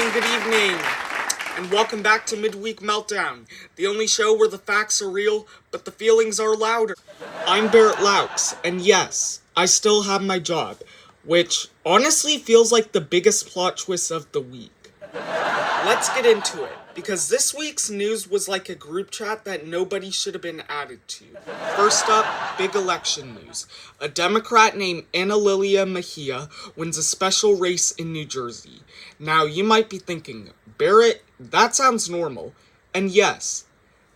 good evening, and welcome back to Midweek Meltdown, the only show where the facts are real, but the feelings are louder. I'm Barrett Loucks, and yes, I still have my job, which honestly feels like the biggest plot twist of the week. Let's get into it, because this week's news was like a group chat that nobody should have been added to. First up, big election news. A Democrat named Ana Lilia Mejia wins a special race in New Jersey. Now, you might be thinking, Barrett, that sounds normal. And yes,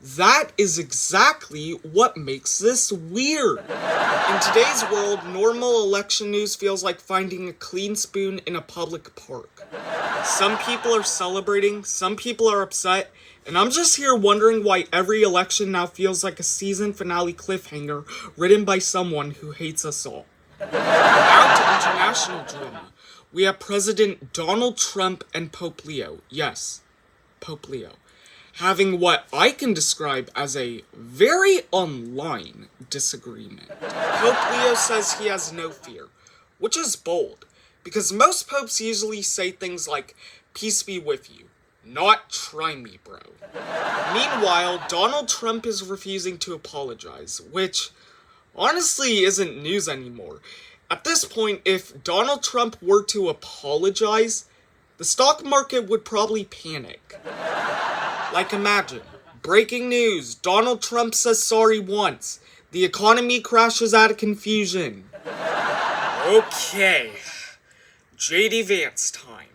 that is exactly what makes this weird. In today's world, normal election news feels like finding a clean spoon in a public park. Some people are celebrating, some people are upset, and I'm just here wondering why every election now feels like a season finale cliffhanger written by someone who hates us all. Now to international drama. We have President Donald Trump and Pope Leo. Yes, Pope Leo. Having what I can describe as a very online disagreement. Pope Leo says he has no fear, which is bold, because most popes usually say things like, peace be with you, not try me, bro. Meanwhile, Donald Trump is refusing to apologize, which honestly isn't news anymore. At this point, if Donald Trump were to apologize, the stock market would probably panic. Like imagine, breaking news, Donald Trump says sorry once, the economy crashes out of confusion. Okay, JD Vance time.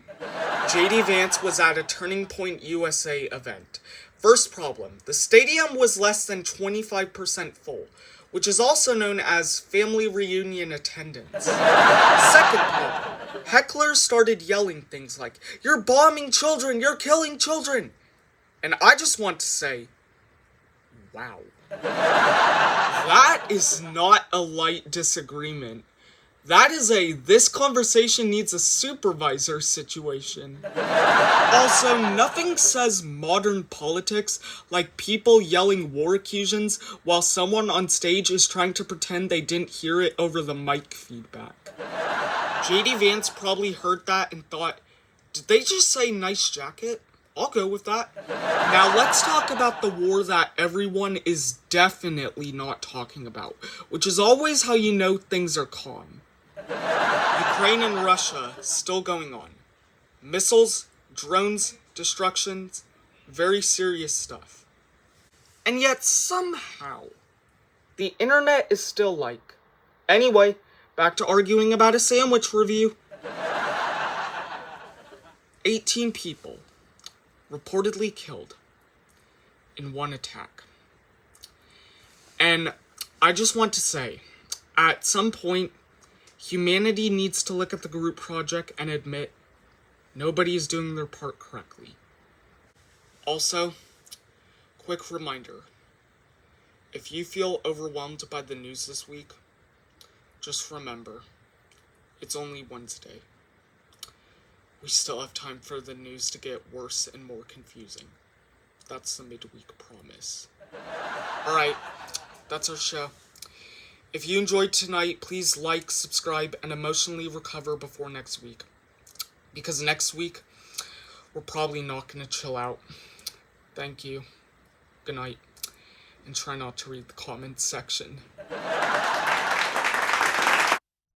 JD Vance was at a Turning Point USA event. First problem, the stadium was less than 25% full, which is also known as family reunion attendance. Second problem, hecklers started yelling things like, "You're bombing children, you're killing children." And I just want to say, wow. That is not a light disagreement. That is a this conversation needs a supervisor situation. Also, nothing says modern politics like people yelling war accusations while someone on stage is trying to pretend they didn't hear it over the mic feedback. JD Vance probably heard that and thought, did they just say nice jacket? I'll go with that. Now let's talk about the war that everyone is definitely not talking about, which is always how you know things are calm. Ukraine and Russia still going on. Missiles, drones, destructions, very serious stuff. And yet somehow, the internet is still like. Anyway, back to arguing about a sandwich review. 18 people reportedly killed in one attack. And I just want to say, at some point, humanity needs to look at the group project and admit nobody is doing their part correctly. Also, quick reminder, if you feel overwhelmed by the news this week, just remember, it's only Wednesday. We still have time for the news to get worse and more confusing. That's the midweek promise. Alright, that's our show. If you enjoyed tonight, please like, subscribe, and emotionally recover before next week. Because next week, we're probably not going to chill out. Thank you. Good night. And try not to read the comments section.